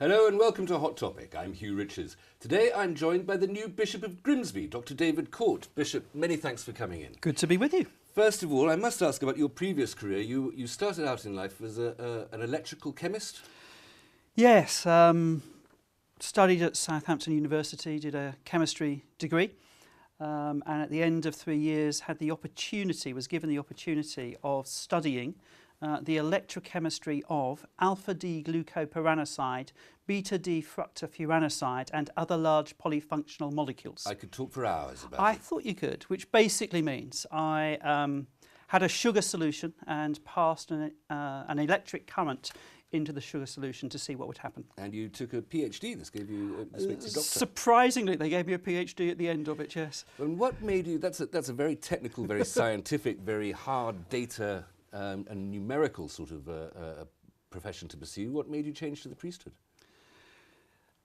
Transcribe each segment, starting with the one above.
Hello and welcome to Hot Topic. I'm Hugh Richards. Today I'm joined by the new Bishop of Grimsby, Dr. David Court. Bishop, many thanks for coming in. Good to be with you. First of all, I must ask about your previous career. You started out in life as an electrical chemist? Yes, studied at Southampton University, did a chemistry degree, and at the end of 3 years was given the opportunity of studying the electrochemistry of alpha-D-glucopyranoside, beta-D-fructofuranocide and other large polyfunctional molecules. I could talk for hours about I it. thought you could, which basically means I had a sugar solution and passed an electric current into the sugar solution to see what would happen. And you took a PhD. This gave you this makes you a doctor. Surprisingly, they gave me a PhD at the end of it, yes. And what made you, that's a very technical, very scientific, very hard data and numerical sort of profession to pursue. What made you change to the priesthood?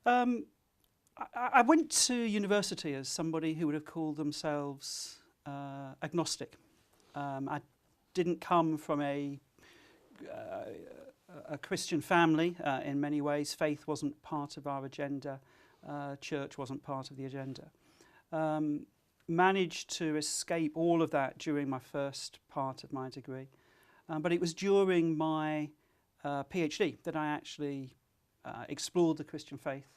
I went to university as somebody who would have called themselves agnostic. I didn't come from a Christian family in many ways. Faith wasn't part of our agenda. Church wasn't part of the agenda. Managed to escape all of that during my first part of my degree. But it was during my PhD that I actually explored the Christian faith.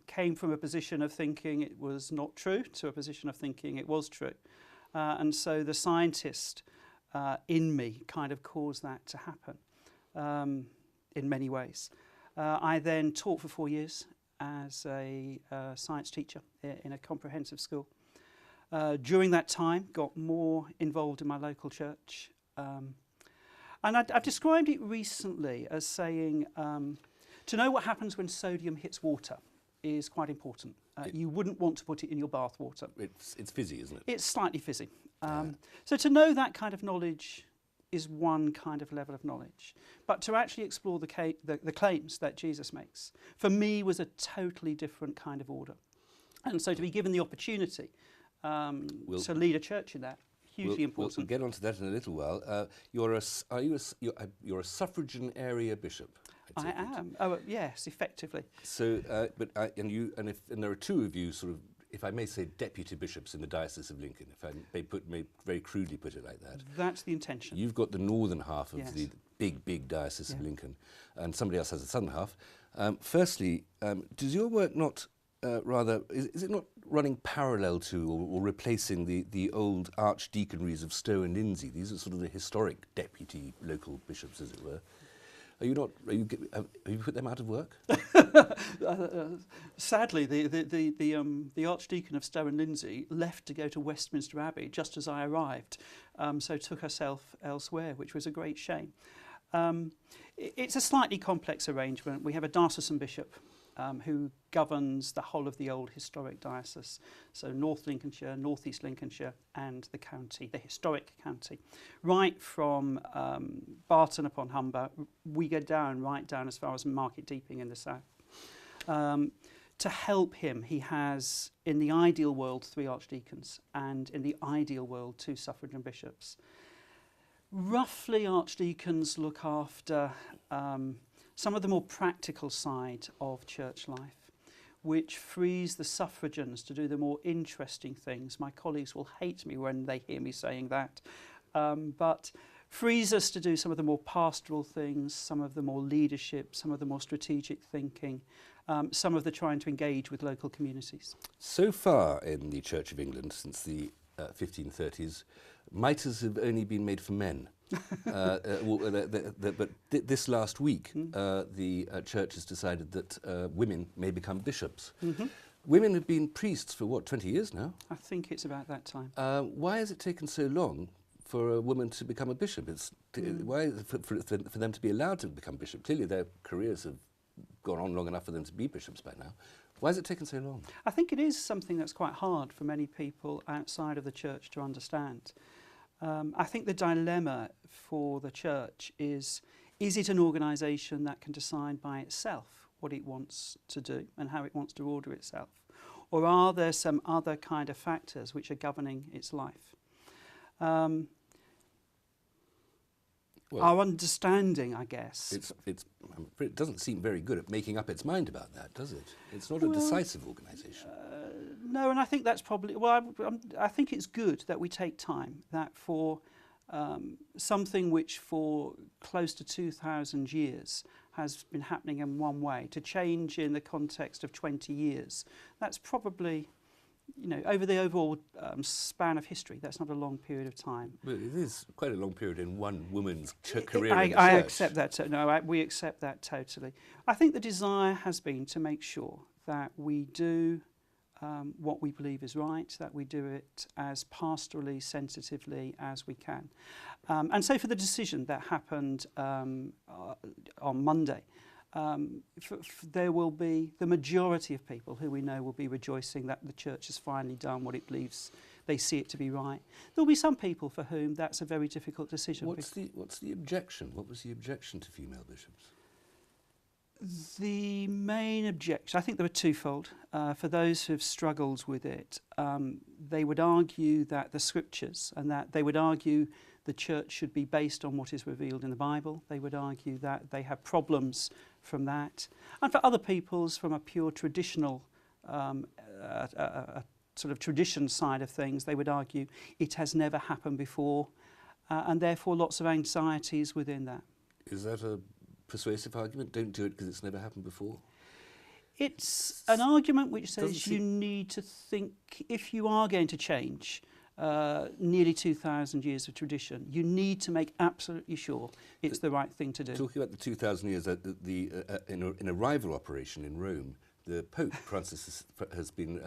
Came from a position of thinking it was not true to a position of thinking it was true. And so the scientist in me kind of caused that to happen in many ways. I then taught for 4 years as a science teacher in a comprehensive school. During that time, got more involved in my local church. And I've described it recently as saying to know what happens when sodium hits water is quite important. You wouldn't want to put it in your bath water. It's fizzy, isn't it? It's slightly fizzy. So to know that kind of knowledge is one kind of level of knowledge. But to actually explore the claims that Jesus makes, for me, was a totally different kind of order. And so to be given the opportunity to lead a church in that, hugely important. We'll get onto that in a little while. You're a suffragan area bishop. I am. Oh, yes, effectively. So, and there are two of you, sort of, if I may say, deputy bishops in the Diocese of Lincoln. If I may very crudely put it like that. That's the intention. You've got the northern half of the big Diocese of Lincoln, and somebody else has the southern half. Firstly, does your work not is it not running parallel to or replacing the old archdeaconries of Stowe and Lindsey? These are sort of the historic deputy local bishops, as it were. Have you put them out of work? Sadly, the Archdeacon of Stowe and Lindsey left to go to Westminster Abbey just as I arrived, so took herself elsewhere, which was a great shame. It's a slightly complex arrangement. We have a diocesan bishop who governs the whole of the old historic diocese, so North Lincolnshire, North East Lincolnshire and the county, the historic county. Right from Barton upon Humber, we go right down as far as Market Deeping in the south. To help him, he has, in the ideal world, 3 archdeacons, and in the ideal world, 2 suffragan bishops. Roughly, archdeacons look after some of the more practical side of church life, which frees the suffragans to do the more interesting things. My colleagues will hate me when they hear me saying that, but frees us to do some of the more pastoral things, some of the more leadership, some of the more strategic thinking, some of the trying to engage with local communities. So far in the Church of England, since the 1530s, mitres have only been made for men. But this last week, the Church has decided that women may become bishops. Mm-hmm. Women have been priests for, 20 years now? I think it's about that time. Why has it taken so long for a woman to become a bishop? Why for them to be allowed to become bishop? Clearly their careers have gone on long enough for them to be bishops by now. Why has it taken so long? I think it is something that's quite hard for many people outside of the church to understand. I think the dilemma for the church is it an organisation that can decide by itself what it wants to do and how it wants to order itself? Or are there some other kind of factors which are governing its life? Well, our understanding, I guess. it doesn't seem very good at making up its mind about that, does it? It's not a decisive organisation. No, and I think that's probably, well, I think it's good that we take time, that for something which for close to 2,000 years has been happening in one way, to change in the context of 20 years, that's probably, you know, over the overall span of history, that's not a long period of time. But it is quite a long period in one woman's career in the I church. accept that. We accept that totally. I think the desire has been to make sure that we do what we believe is right, that we do it as pastorally, sensitively as we can. And so for the decision that happened on Monday, there will be the majority of people who we know will be rejoicing that the church has finally done what it believes they see it to be right. There will be some people for whom that's a very difficult decision. What's the objection? What was the objection to female bishops? The main objection, I think there were twofold. For those who have struggled with it, they would argue that the scriptures, and that they would argue the church should be based on what is revealed in the Bible. They would argue that they have problems from that. And for other peoples, from a pure traditional, sort of tradition side of things, they would argue it has never happened before, and therefore lots of anxieties within that. Is that a persuasive argument? Don't do it because it's never happened before? It's an argument which says you need to think, if you are going to change nearly 2,000 years of tradition, you need to make absolutely sure it's the right thing to do. Talking about the 2,000 years, in a rival operation in Rome, the Pope Francis has been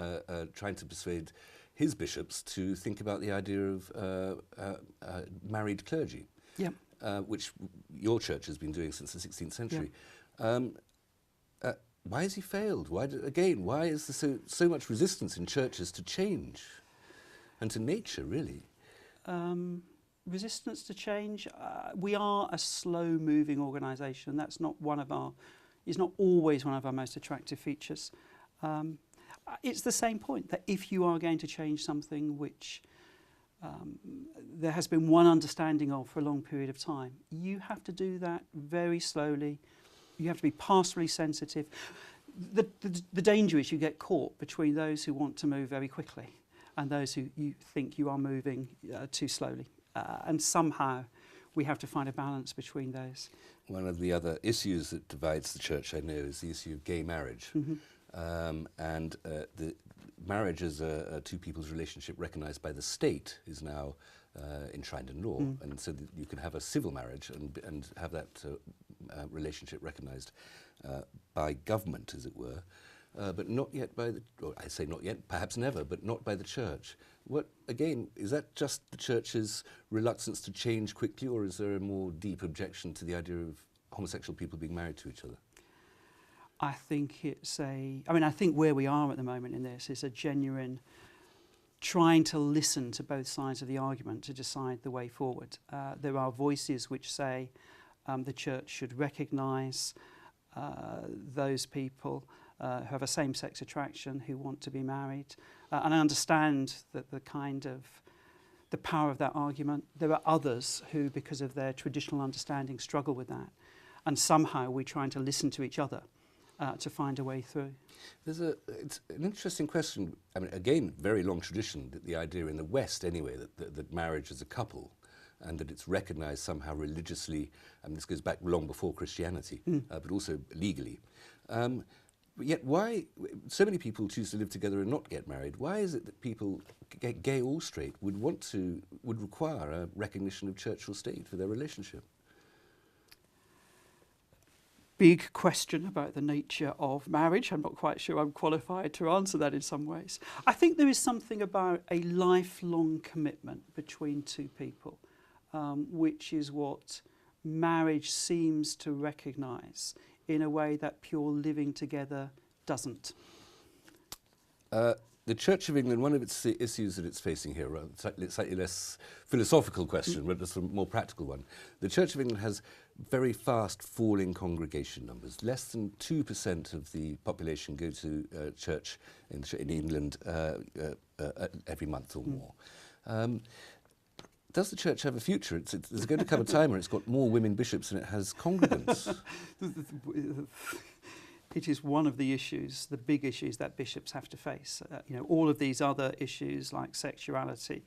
trying to persuade his bishops to think about the idea of married clergy. Yeah. Which your church has been doing since the 16th century. Yeah. Why has he failed? Why is there so much resistance in churches to change and to nature, really? Resistance to change? We are a slow-moving organisation. That's not is not always one of our most attractive features. It's the same point, that if you are going to change something which there has been one understanding of for a long period of time, you have to do that very slowly. You have to be pastorally sensitive. The danger is you get caught between those who want to move very quickly and those who you think you are moving too slowly. And somehow we have to find a balance between those. One of the other issues that divides the church, I know, is the issue of gay marriage. Mm-hmm. The marriage as a two people's relationship recognised by the state is now enshrined in law, and so that you can have a civil marriage and have that relationship recognised by government, as it were, but not yet by the, or I say not yet, perhaps never, but not by the church. What, again, is that just the church's reluctance to change quickly, or is there a more deep objection to the idea of homosexual people being married to each other? I think I think where we are at the moment in this is a genuine trying to listen to both sides of the argument to decide the way forward. There are voices which say the church should recognise those people who have a same-sex attraction, who want to be married. And I understand that the power of that argument. There are others who, because of their traditional understanding, struggle with that. And somehow we're trying to listen to each other to find a way through. It's an interesting question. I mean, again, very long tradition, that the idea in the West anyway, that marriage is a couple and that it's recognised somehow religiously, and this goes back long before Christianity, but also legally. But yet why so many people choose to live together and not get married? Why is it that people, gay or straight, would require a recognition of church or state for their relationship? Big question about the nature of marriage. I'm not quite sure I'm qualified to answer that in some ways. I think there is something about a lifelong commitment between two people, which is what marriage seems to recognise in a way that pure living together doesn't. The Church of England, one of its issues that it's facing here, a slightly less philosophical question, but just a more practical one. The Church of England has very fast falling congregation numbers. Less than 2% of the population go to church in England every month or more. does the church have a future? There's going to come a time where it's got more women bishops than it has congregants. It is one of the issues, the big issues that bishops have to face. All of these other issues like sexuality,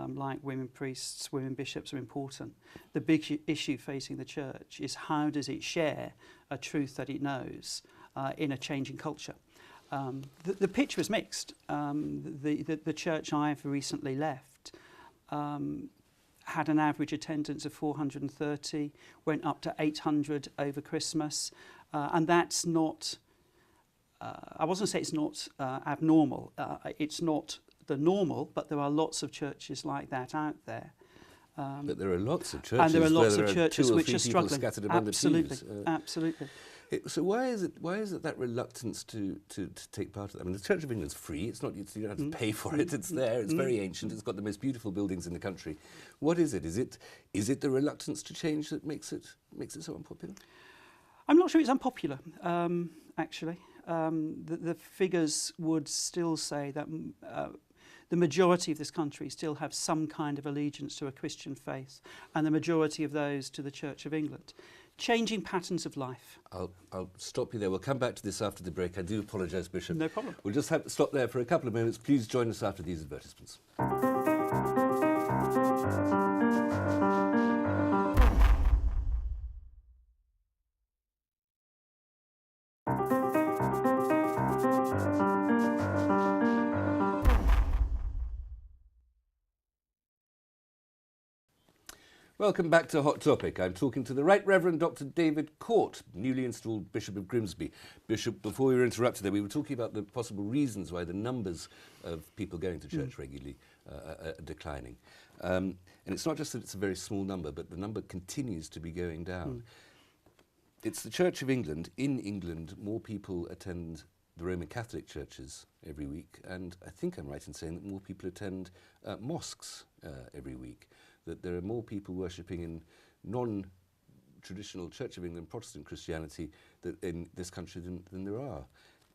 like women priests, women bishops are important. The big issue facing the church is how does it share a truth that it knows in a changing culture. The picture is mixed. The church I've recently left had an average attendance of 430, went up to 800 over Christmas, and that's not, I wasn't say it's not abnormal, it's not the normal, but there are lots of churches like that out there. But there are lots of churches, and there are lots where of there churches are 2 or 3 which are people struggling. scattered among Absolutely, the pews. absolutely. So why is it that reluctance to take part of that? I mean, the Church of England's free. It's not, you don't have to pay for it. It's there. It's very ancient. It's got the most beautiful buildings in the country. What is it? Is it the reluctance to change that makes it so unpopular? I'm not sure it's unpopular, actually. The figures would still say that the majority of this country still have some kind of allegiance to a Christian faith, and the majority of those to the Church of England. Changing patterns of life. I'll stop you there. We'll come back to this after the break. I do apologise, Bishop. No problem. We'll just have to stop there for a couple of moments. Please join us after these advertisements. Welcome back to Hot Topic. I'm talking to the Right Reverend Dr. David Court, newly installed Bishop of Grimsby. Bishop, before we were interrupted there, we were talking about the possible reasons why the numbers of people going to church regularly are declining. And it's not just that it's a very small number, but the number continues to be going down. It's the Church of England. In England, more people attend the Roman Catholic churches every week, and I think I'm right in saying that more people attend mosques every week. That there are more people worshipping in non-traditional Church of England Protestant Christianity in this country than there are.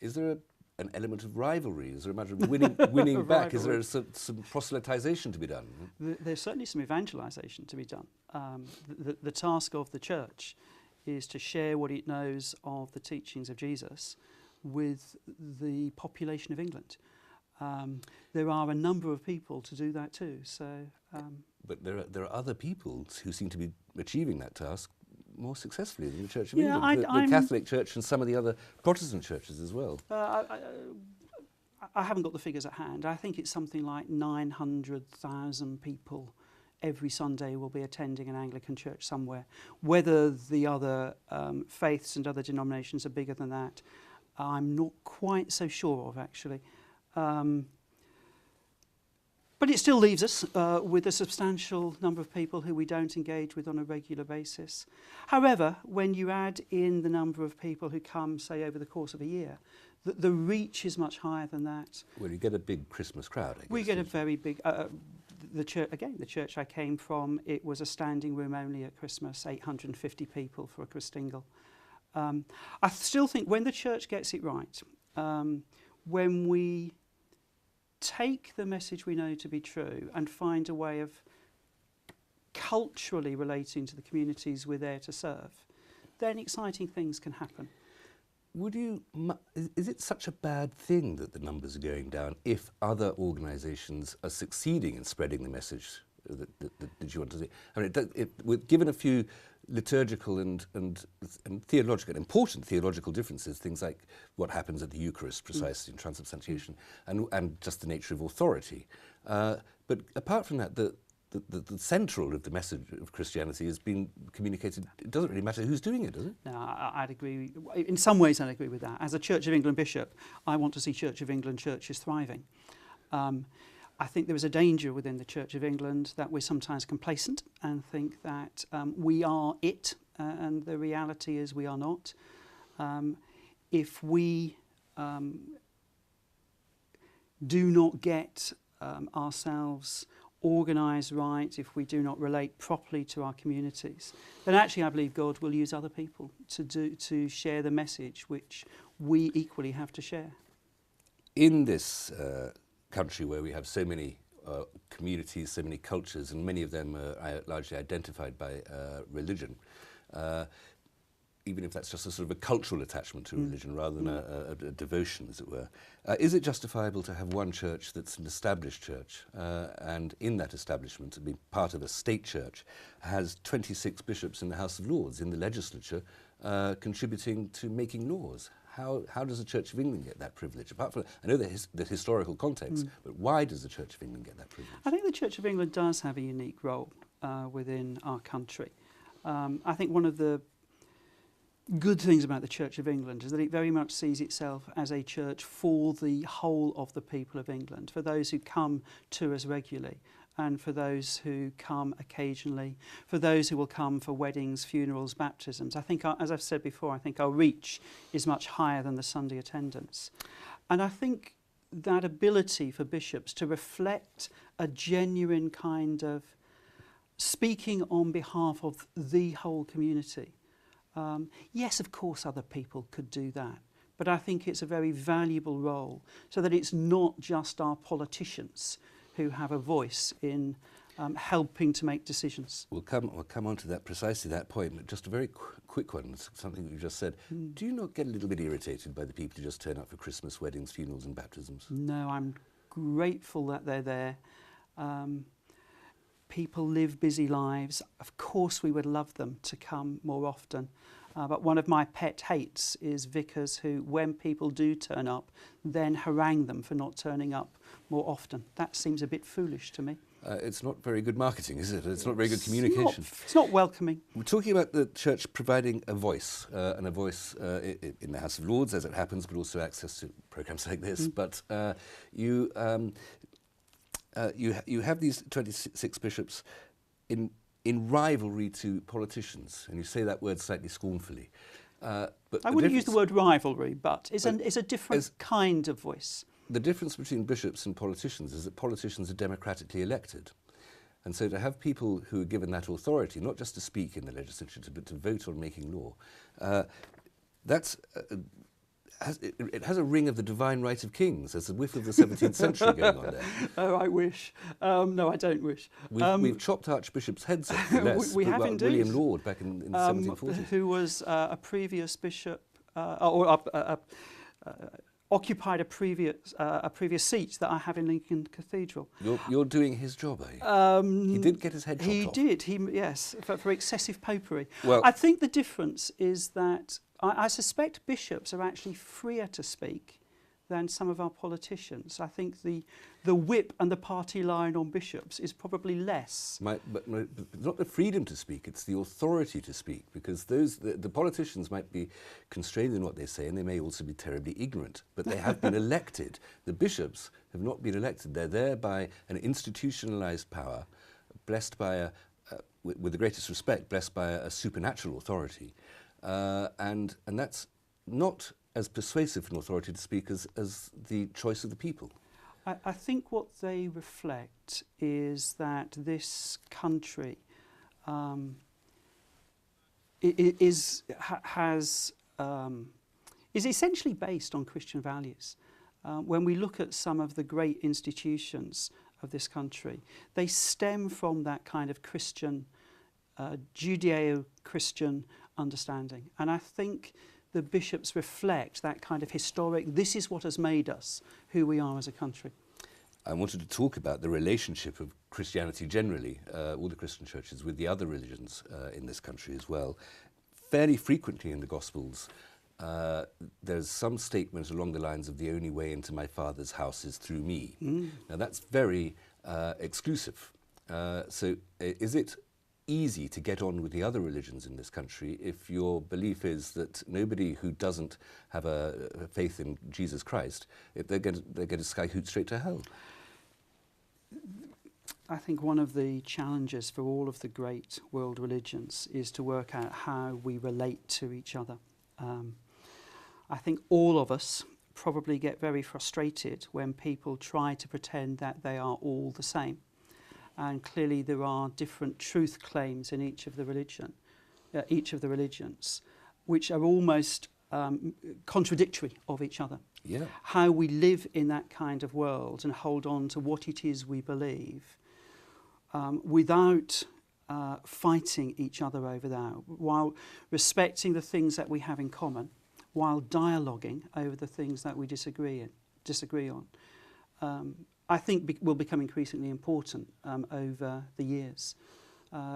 Is there an element of rivalry? Is there a matter of winning back? Is there some proselytization to be done? There's certainly some evangelization to be done. The task of the church is to share what it knows of the teachings of Jesus with the population of England. There are a number of people to do that too. But there are other people who seem to be achieving that task more successfully than the Church of England, the Catholic Church and some of the other Protestant churches as well. I haven't got the figures at hand. I think it's something like 900,000 people every Sunday will be attending an Anglican church somewhere. Whether the other faiths and other denominations are bigger than that, I'm not quite so sure of, actually. But it still leaves us with a substantial number of people who we don't engage with on a regular basis. However, when you add in the number of people who come, say, over the course of a year, the reach is much higher than that. Well, you get a big Christmas crowd, I guess. We get a very big... the church I came from, it was a standing room only at Christmas, 850 people for a Christingle. I still think when the church gets it right, when we take the message we know to be true and find a way of culturally relating to the communities we're there to serve, then exciting things can happen. Is it such a bad thing that the numbers are going down if other organisations are succeeding in spreading the message that you want to see? I mean, given a few liturgical and theological, important theological differences, things like what happens at the Eucharist precisely in transubstantiation, and just the nature of authority. But apart from that, the central of the message of Christianity has been communicated. It doesn't really matter who's doing it, does it? No, I'd agree. In some ways, I'd agree with that. As a Church of England bishop, I want to see Church of England churches thriving. I think there is a danger within the Church of England that we're sometimes complacent and think that we are it, and the reality is we are not. If we do not get ourselves organised right, if we do not relate properly to our communities, then actually I believe God will use other people to share the message which we equally have to share. In this country where we have so many communities, so many cultures, and many of them are largely identified by religion. Even if that's just a sort of a cultural attachment to religion rather than a devotion, as it were. Is it justifiable to have one church that's an established church, and in that establishment, to be part of a state church, has 26 bishops in the House of Lords, in the legislature, contributing to making laws? How does the Church of England get that privilege? Apart from, I know the historical context, but why does the Church of England get that privilege? I think the Church of England does have a unique role within our country. I think one of the good things about the Church of England is that it very much sees itself as a church for the whole of the people of England, for those who come to us regularly and for those who come occasionally, for those who will come for weddings, funerals, baptisms. I think, as I've said before, I think our reach is much higher than the Sunday attendance. And I think that ability for bishops to reflect a genuine kind of speaking on behalf of the whole community. Yes, of course, other people could do that, but I think it's a very valuable role so that it's not just our politicians who have a voice in helping to make decisions. We'll come on to that, precisely that point, but just a very quick one, something that you just said. Do you not get a little bit irritated by the people who just turn up for Christmas, weddings, funerals and baptisms? No, I'm grateful that they're there. People live busy lives. Of course we would love them to come more often. But one of my pet hates is vicars who, when people do turn up, then harangue them for not turning up more often. That seems a bit foolish to me. It's not very good marketing, is it? It's not very good communication. It's not welcoming. We're talking about the Church providing a voice, and a voice in the House of Lords, as it happens, but also access to programmes like this. But you have these 26 bishops in rivalry to politicians, and you say that word slightly scornfully. But I wouldn't use the word rivalry, but it's a different kind of voice. The difference between bishops and politicians is that politicians are democratically elected. And so to have people who are given that authority, not just to speak in the legislature, but to vote on making law, it has a ring of the divine right of kings. There's a whiff of the 17th century going on there. Oh, I wish. No, I don't wish. We've chopped archbishops' heads off. Less, we have indeed. William Laud back in the 1740s. Who was a previous bishop, occupied a previous seat that I have in Lincoln Cathedral. You're doing his job, are you? He did get his head chopped off. He did, yes, for excessive popery. Well, I think the difference is that I suspect bishops are actually freer to speak than some of our politicians. I think the whip and the party line on bishops is probably less. But not the freedom to speak, it's the authority to speak, because the politicians might be constrained in what they say, and they may also be terribly ignorant, but they have been elected. The bishops have not been elected. They're there by an institutionalized power, blessed by with the greatest respect, blessed by a supernatural authority. And that's not as persuasive an authority to speak as the choice of the people. I think what they reflect is that this country is essentially based on Christian values. When we look at some of the great institutions of this country, they stem from that kind of Christian, Judeo-Christian understanding. And I think the bishops reflect that kind of historic, this is what has made us who we are as a country. I wanted to talk about the relationship of Christianity generally, all the Christian churches, with the other religions in this country as well. Fairly frequently in the Gospels, there's some statement along the lines of the only way into my Father's house is through me. Now that's very exclusive. So is it easy to get on with the other religions in this country if your belief is that nobody who doesn't have a faith in Jesus Christ, they're going to skyhoot straight to hell? I think one of the challenges for all of the great world religions is to work out how we relate to each other. I think all of us probably get very frustrated when people try to pretend that they are all the same. And clearly there are different truth claims in each of the religions, which are almost contradictory of each other. Yeah. How we live in that kind of world and hold on to what it is we believe without fighting each other over that, while respecting the things that we have in common, while dialoguing over the things that we disagree on, I think will become increasingly important over the years.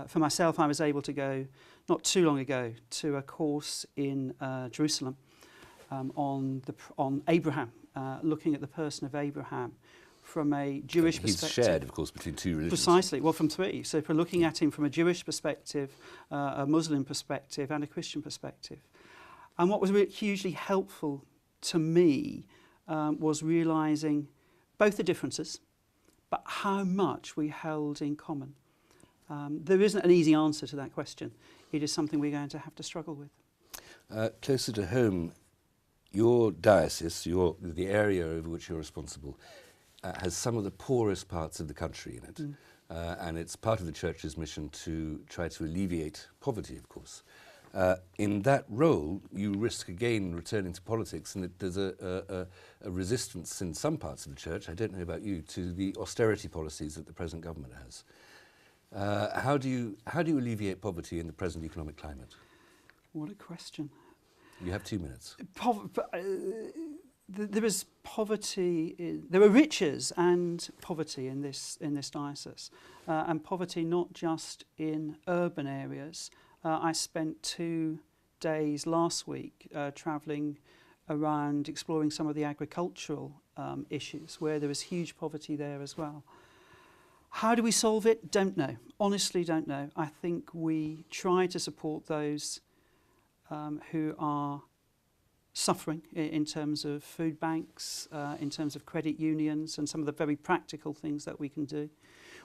For myself, I was able to go, not too long ago, to a course in Jerusalem on Abraham, looking at the person of Abraham from a Jewish perspective. He's shared, of course, between two religions. Precisely, well, from three. So for looking at him from a Jewish perspective, a Muslim perspective and a Christian perspective. And what was really hugely helpful to me was realising both the differences, but how much we held in common. There isn't an easy answer to that question. It is something we're going to have to struggle with. Closer to home, your diocese, the area over which you're responsible, has some of the poorest parts of the country in it. And it's part of the Church's mission to try to alleviate poverty, of course. In that role, you risk again returning to politics, and there's a resistance in some parts of the Church, I don't know about you, to the austerity policies that the present government has. How do you alleviate poverty in the present economic climate? What a question. You have 2 minutes. There is poverty. There are riches and poverty in this diocese, and poverty not just in urban areas. I spent 2 days last week travelling around exploring some of the agricultural issues where there is huge poverty there as well. How do we solve it? Don't know. Honestly, don't know. I think we try to support those who are suffering in terms of food banks, in terms of credit unions, and some of the very practical things that we can do.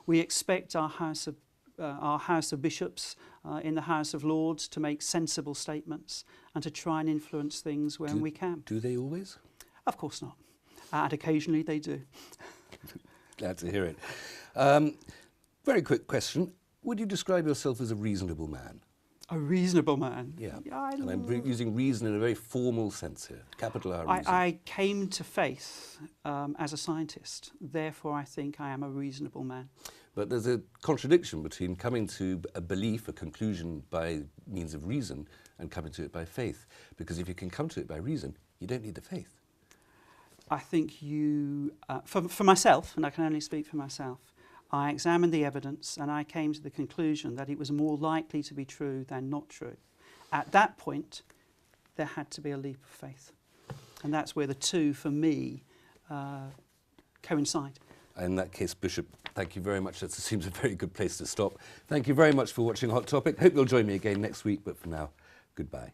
We expect our House of Bishops in the House of Lords to make sensible statements and to try and influence things when we can. Do they always? Of course not. And occasionally they do. Glad to hear it. Very quick question. Would you describe yourself as a reasonable man? A reasonable man? Yeah. And I'm using reason in a very formal sense here. Capital R reason. I came to faith as a scientist. Therefore, I think I am a reasonable man. But there's a contradiction between coming to a belief, a conclusion by means of reason, and coming to it by faith. Because if you can come to it by reason, you don't need the faith. I think for myself, and I can only speak for myself, I examined the evidence and I came to the conclusion that it was more likely to be true than not true. At that point, there had to be a leap of faith. And that's where the two, for me, coincide. In that case, Bishop, thank you very much. That seems a very good place to stop. Thank you very much for watching Hot Topic. Hope you'll join me again next week, but for now, goodbye.